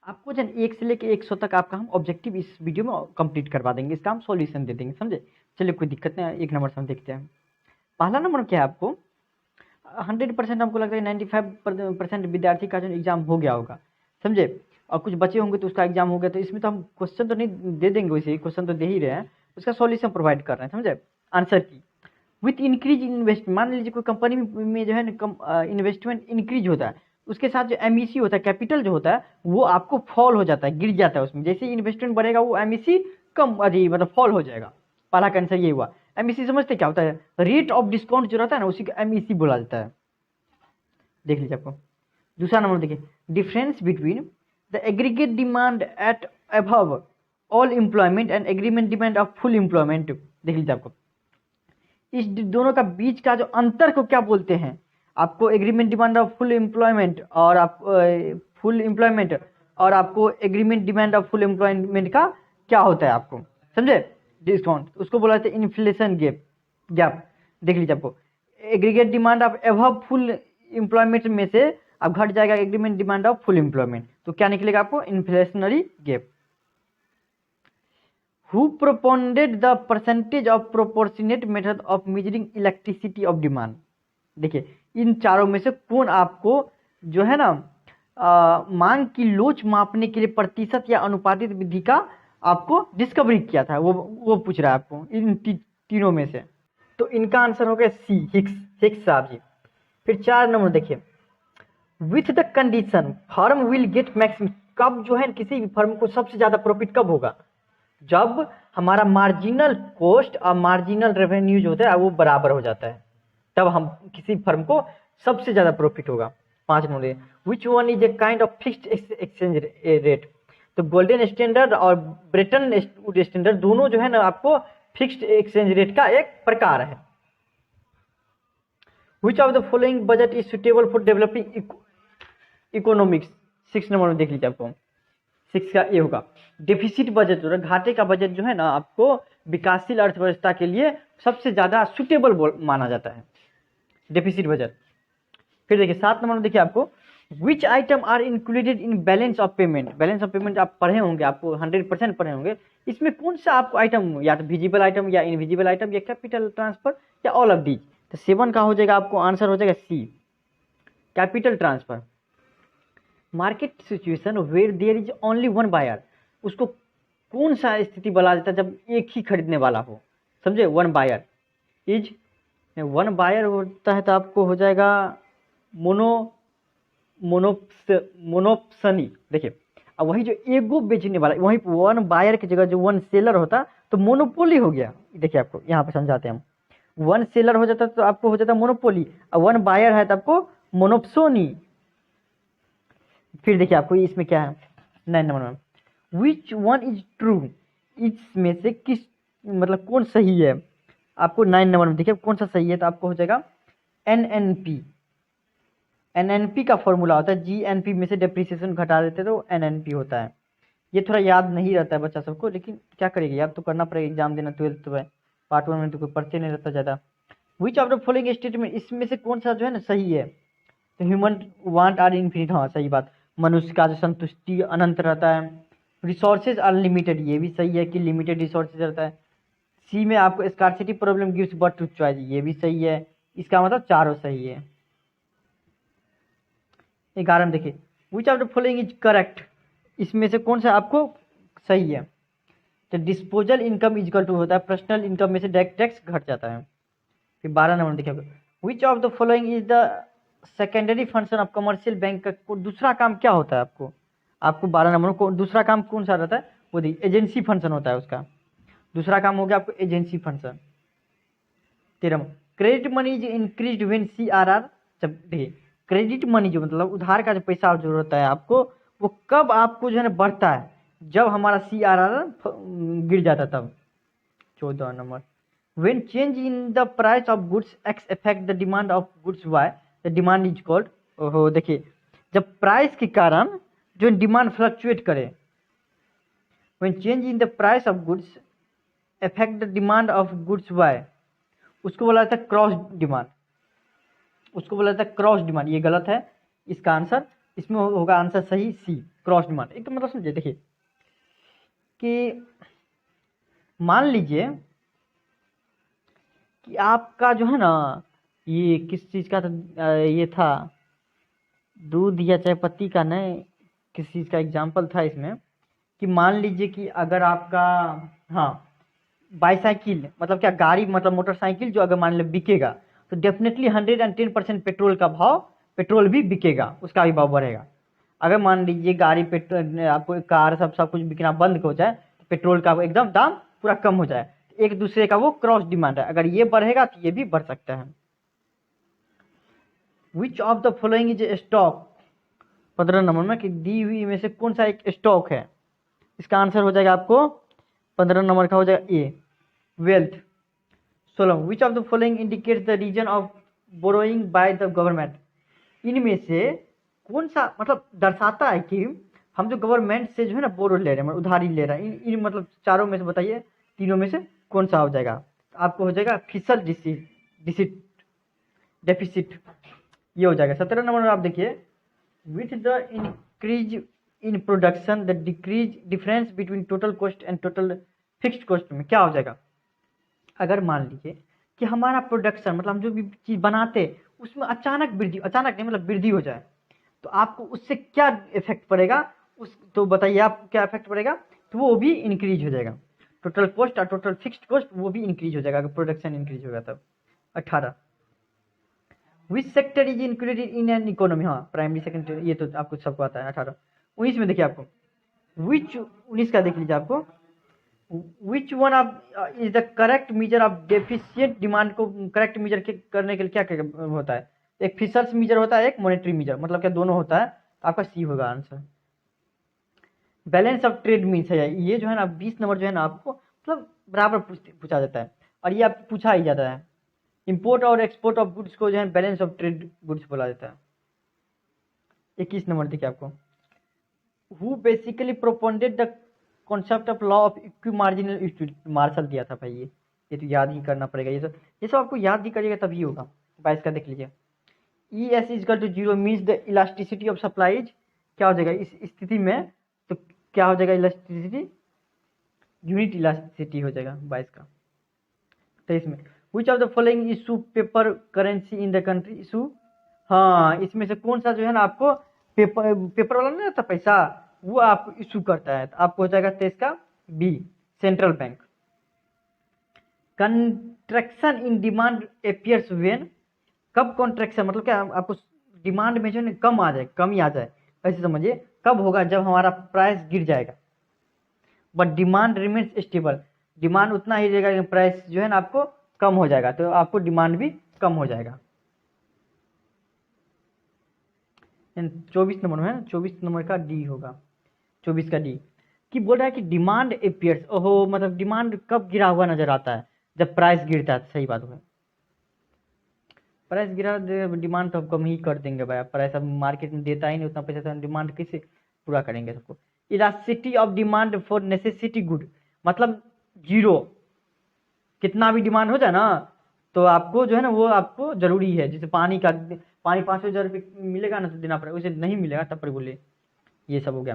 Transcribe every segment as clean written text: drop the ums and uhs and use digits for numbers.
आपको जन 1 से लेके 100 तक आपका हम ऑब्जेक्टिव इस वीडियो में कंप्लीट करवा देंगे, इसका हम सॉल्यूशन दे देंगे, समझे। चलिए कोई दिक्कत नहीं है, 1 नंबर से हम देखते हैं। पहला नंबर क्या है आपको 100% हमको लगता है 95% विद्यार्थी का जो एग्जाम हो गया होगा, समझे। और कुछ बचे होंगे तो उसका एग्जाम हो गया, तो इसमें तो हम क्वेश्चन तो नहीं दे देंगे, वैसे ही क्वेश्चन तो दे ही रहे हैं, उसका सॉल्यूशन प्रोवाइड कर रहे हैं, समझे। आंसर की विथ इंक्रीज इन्वेस्ट, मान लीजिए कोई कंपनी में जो है ना इन्वेस्टमेंट इंक्रीज होता है, उसके साथ जो एमईसी होता है, कैपिटल जो होता है वो आपको फॉल हो जाता है, गिर जाता है उसमें। जैसे इन्वेस्टमेंट बढ़ेगा वो एमईसी कम अरे मतलब फॉल हो जाएगा। पहला का आंसर ये हुआ। एमईसी समझते क्या होता है, रेट ऑफ डिस्काउंट जो रहता है ना उसी को एमईसी बोला जाता है, देख लीजिए आपको। दूसरा नंबर देखिए, difference between the aggregate demand eight above all employment and agreement demand of full employment, देख लीजिए आपको। इस दोनों का बीच का जो अंतर को क्या बोलते हैं, आपको agreement demand of full employment और आप फुल एम्प्लॉयमेंट और आपको agreement demand of full employment का क्या होता है आपको, समझे। डिस्काउंट उसको बोला जाता है इन्फ्लेशन गैप गैप, देख लीजिए आपको। Aggregate demand of above full employment में से अब घट जाएगा agreement demand of full employment, तो क्या निकलेगा आपको inflationary gap. Who propounded the percentage of proportionate method of measuring electricity of demand, देखिए इन चारों में से कौन आपको जो है ना मांग की लोच मापने के लिए प्रतिशत या अनुपातित विधि का आपको डिस्कवरी किया था, वो पूछ रहा है आपको इन तीनों में से। तो इनका आंसर हो गया सी, हिक्स साहब जी। फिर 4 नंबर देखिए, with the condition firm will get maximum, कब जो है किसी भी फर्म को सबसे ज्यादा प्रॉफिट कब होगा, जब हमारा मार्जिनल कॉस्ट और मार्जिनल रेवेन्यू जो होता है वो बराबर हो जाता है, तब हम किसी फर्म को सबसे ज्यादा प्रॉफिट होगा। 5 number, which one is a kind of fixed exchange rate, तो गोल्डन स्टैंडर्ड और ब्रेटन वुड स्टैंडर्ड दोनों जो है ना आपको फिक्स्ड एक्सचेंज रेट का एक प्रकार है। विच of the following budget is suitable for developing economics, 6 number में देख लीजिए आपको। 6 का ये होगा डेफिसिट बजट, जो घाटे का बजट जो है ना आपको विकासशील अर्थव्यवस्था के लिए सबसे ज्यादा सुटेबल माना जाता है, डेफिसिट बजट। फिर देखिए 7 नंबर में देखिए आपको, which item are included in balance of payment, balance of payment आप पढ़े होंगे, आपको 100% पढ़े होंगे। इसमें कौन सा आपको आइटम, या तो विजिबल आइटम या इनविजिबल आइटम या कैपिटल ट्रांसफर या ऑल ऑफ दीज, तो 7 का हो जाएगा आपको आंसर हो जाएगा C, capital transfer. Market situation where there is only one buyer, उसको कौन सा स्थिति बोला जाता है जब एक ही खरीदने वाला हो, समझे। वन बायर होता है तो आपको हो जाएगा मोनोप्सनी, देखिए। अब वही जो एगो बेचने वाला, वही वन बायर की जगह जो वन सेलर होता तो मोनोपोली हो गया, देखिए आपको यहाँ पे समझाते हैं हम। वन सेलर हो जाता तो आपको हो जाता मोनोपोली, और वन बायर है तो आपको मोनोप्सोनी। फिर देखिए आपको इसमें क्या है 9 नंबर में, विच वन इज ट्रू, इसमें से किस मतलब कौन सही है, आपको 9 नंबर में देखिए कौन सा सही है, तो आपको हो जाएगा एनएनपी। एनएनपी का फॉर्मूला होता है, जीएनपी में से डेप्रिसिएशन घटा देते तो एनएनपी होता है। ये थोड़ा याद नहीं रहता है बच्चा सबको, लेकिन क्या करेगा, याद तो करना पड़ेगा, एग्जाम देना 12th में, पार्ट 1 में तो कोई पढ़ते नहीं रहता ज़्यादा। विच ऑफ द फॉलोइंग स्टेटमेंट, इसमें से कौन सा जो है ना सही है, तो ह्यूमन वांट आर इन्फिनिट, हाँ सही बात। मनुष्य का जो संतुष्टि अनंत रहता है। रिसोर्सेज अनलिमिटेड, ये भी सही है कि लिमिटेड रिसोर्सेज रहता है। सी में आपको scarcity problem gives birth to choice, ये भी सही है, इसका मतलब चारों सही है। 11 में देखिए, विच of the following is correct, इसमें से कौन सा आपको सही है, तो डिस्पोजल इनकम इजकल टू होता है पर्सनल इनकम में से डायरेक्ट टैक्स घट जाता है। फिर 12 नंबर देखिए, विच of the following is the secondary function of commercial bank का दूसरा काम क्या होता है आपको 12 नंबर को दूसरा काम कौन सा रहता है, वो देखिए एजेंसी फंक्शन होता है, उसका दूसरा काम हो गया आपको agency function. 13 credit money is increase when CRR, जब देखिए क्रेडिट मनी जो मतलब उधार का जो पैसा जो होता है आपको, वो कब आपको जो है ना बढ़ता है, जब हमारा CRR गिर जाता तब। 14 number, when change in the price of goods x affect the demand of goods y, the demand is called, ओहो देखिए जब प्राइस के कारण जो डिमांड फ्लक्चुएट करे, when change in the price of goods affect the demand of goods y, उसको बोला जाता है क्रॉस डिमांड, ये गलत है, इसका आंसर इसमें होगा आंसर सही सी, क्रॉस डिमांड। एक तो मतलब समझे, देखिए कि मान लीजिए कि आपका जो है ना, ये किस चीज़ का ये था, दूध या चाय पत्ती का नहीं, किस चीज़ का एग्जाम्पल था इसमें, कि मान लीजिए कि अगर आपका, हाँ, बाईसाइकिल मतलब क्या, गाड़ी मतलब मोटरसाइकिल जो अगर मान लो बिकेगा, तो डेफिनेटली 110% पेट्रोल का भाव, पेट्रोल भी बिकेगा, उसका भी भाव बढ़ेगा। अगर मान लीजिए गाड़ी, पेट्रोल, आपको कार सब कुछ बिकना बंद हो जाए, तो पेट्रोल का एकदम दाम पूरा कम हो जाए। एक दूसरे का वो क्रॉस डिमांड है, अगर ये बढ़ेगा तो ये भी बढ़ सकता है। विच of the following is stock, 15 number में, कि दी हुई में से कौन सा एक स्टॉक है। इसका आंसर हो जाएगा आपको 15 नंबर का हो जाएगा A, wealth. 16, which of the following indicates the reason of borrowing by the government, इनमें से कौन सा मतलब दर्शाता है कि हम जो गवर्नमेंट से जो है ना बोरो ले रहे हैं, मतलब उधारी ले रहे हैं, इन मतलब चारों में से बताइए, तीनों में से कौन सा हो जाएगा। तो आपको हो जाएगा फिसल डिसिट डेफिसिट, ये हो जाएगा। 17 नंबर में आप देखिए, with the increase in production the decrease difference between total cost and total fixed cost में क्या हो जाएगा। अगर मान लीजिए कि हमारा प्रोडक्शन मतलब हम जो भी चीज़ बनाते हैं उसमें अचानक वृद्धि, अचानक नहीं मतलब वृद्धि हो जाए, तो आपको उससे क्या इफेक्ट पड़ेगा, उस तो बताइए आप क्या इफेक्ट पड़ेगा। तो वो भी इंक्रीज हो जाएगा, टोटल कॉस्ट और टोटल फिक्स्ड कॉस्ट वो भी इंक्रीज हो जाएगा अगर प्रोडक्शन इंक्रीज होगा तब। 18, which sector is included in an economy, हाँ प्राइमरी सेकेंडरी ये तो आपको सबको आता है। 18, 19 में देखिए आपको, विच 19 का देख लीजिए आपको, which one of is the correct measure of deficient demand को करेक्ट मेजर करने के लिए क्या क्या होता है। एक फिशर्स मेजर होता है, एक मॉनेटरी मेजर, मतलब क्या दोनों होता है, तो आपका सी होगा answer. Balance of trade means है ये जो है ना 20 नंबर जो है ना आपको मतलब बराबर पूछा जाता है, और ये आप पूछा ही जाता है। इंपोर्ट और एक्सपोर्ट ऑफ गुड्स को जो है बैलेंस ऑफ ट्रेड गुड्स बोला जाता है। 21 नंबर देखिए आपको, who basically propounded the concept of law of equi marginal utility, Marshall दिया था भाई, ये तो याद ही करना पड़ेगा, ये सब आपको याद ही करिएगा तभी होगा। 22 का देख लीजिए, E S is equal to zero means the elasticity of supplies, क्या हो जाएगा इस स्थिति में, तो क्या हो जाएगा इलास्टिसिटी, यूनिट इलास्टिसिटी हो जाएगा 22 का। 23 में, विच of the following issue paper currency in the country issue, हाँ इसमें से कौन सा जो है ना आपको पेपर पेपर वाला नहीं रहता पैसा, वो आपको इशू करता है, तो आपको हो जाएगा 23 का B, central bank. Contraction in demand appears when, कब कॉन्ट्रैक्शन मतलब क्या, आपको डिमांड में जो है कम आ जाए, कमी आ जाए, ऐसे समझिए, कब होगा, जब हमारा प्राइस गिर जाएगा, but demand remains stable, demand उतना ही रहेगा लेकिन प्राइस जो है ना आपको कम हो जाएगा, तो आपको डिमांड भी कम हो जाएगा। 24 नंबर में है ना, 24 नंबर का डी होगा, 24 का डी, कि बोल रहा है कि डिमांड अपियर्स, ओहो मतलब डिमांड कब गिरा हुआ नजर आता है, जब प्राइस गिरता है, सही बात है, प्राइस गिरा डिमांड तो हम कम ही कर देंगे भाई, प्राइस अब मार्केट में देता ही नहीं उतना पैसा, तो डिमांड कैसे पूरा करेंगे सबको। Elasticity of demand for necessity good, मतलब जीरो, कितना भी डिमांड हो जाए ना तो आपको जो है ना वो आपको जरूरी है, जैसे पानी का, पानी 5,000 रुपये मिलेगा ना तो देना पड़ेगा, वैसे नहीं मिलेगा तब पर बोले, ये सब हो गया।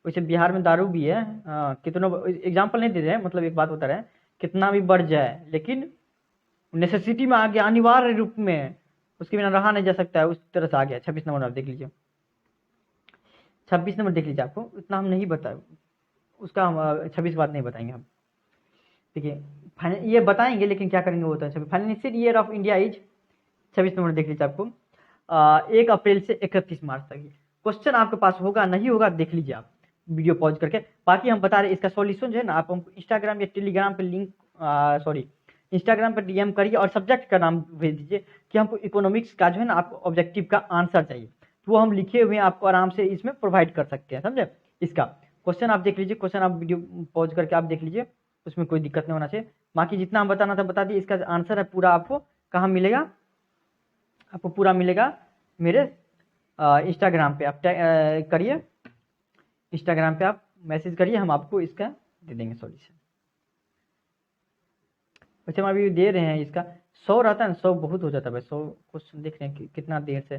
वैसे बिहार में दारू भी है, कितना एग्जाम्पल नहीं दे रहे हैं, मतलब एक बात बता रहे हैं, कितना भी बढ़ जाए लेकिन नेसेसिटी में आ गया, अनिवार्य रूप में उसके बिना रहा नहीं जा सकता है, उस तरह से आ गया। 26 नंबर आप देख लीजिए, 26 नंबर देख लीजिए, आपको इतना हम नहीं बता, उसका हम 26 बात नहीं बताएंगे हम, देखिए ये बताएंगे लेकिन क्या करेंगे वो तो। Financial year of India is, 26 number देख लीजिए आपको, 1 अप्रैल से 31 मार्च तक। क्वेश्चन आपके पास होगा नहीं होगा देख लीजिए आप वीडियो पॉज करके, बाकी हम बता रहे हैं इसका सॉल्यूशन जो है ना आप हमको इंस्टाग्राम या टेलीग्राम पे लिंक, सॉरी इंस्टाग्राम पर डीएम करिए और सब्जेक्ट का नाम भेज दीजिए कि हमको इकोनॉमिक्स का जो है ना आपको ऑब्जेक्टिव का आंसर चाहिए, तो वो हम लिखे हुए आपको आराम से इसमें प्रोवाइड कर सकते हैं, समझे। इसका क्वेश्चन आप देख लीजिए, क्वेश्चन आप वीडियो पॉज करके आप देख लीजिए, उसमें कोई दिक्कत नहीं होना चाहिए। बाकी जितना हम बताना था बता दिए, इसका आंसर है पूरा आपको कहाँ मिलेगा, आपको पूरा मिलेगा मेरे इंस्टाग्राम पे, आप करिए, इंस्टाग्राम पे आप मैसेज करिए, हम आपको इसका दे देंगे सॉल्यूशन। वैसे हम अभी दे रहे हैं इसका 100 रहता है ना, 100 बहुत हो जाता है भाई, 100 क्वेश्चन देख रहे हैं कि कितना देर से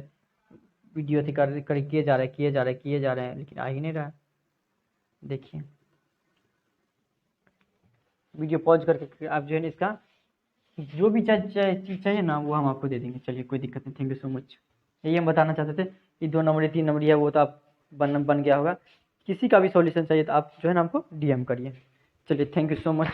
वीडियो अति कर किए जा रहे हैं लेकिन आ ही नहीं रहा। देखिए वीडियो पॉज करके आप जो है ना इसका जो भी चीज़ चाहिए ना वो हम आपको दे देंगे। चलिए कोई दिक्कत नहीं, थैंक यू सो मच। यही हम बताना चाहते थे कि 2 नंबर 3 नंबर है वो तो आप बन गया होगा। किसी का भी सॉल्यूशन चाहिए तो आप जो है ना हमको DM करिए। चलिए थैंक यू सो मच।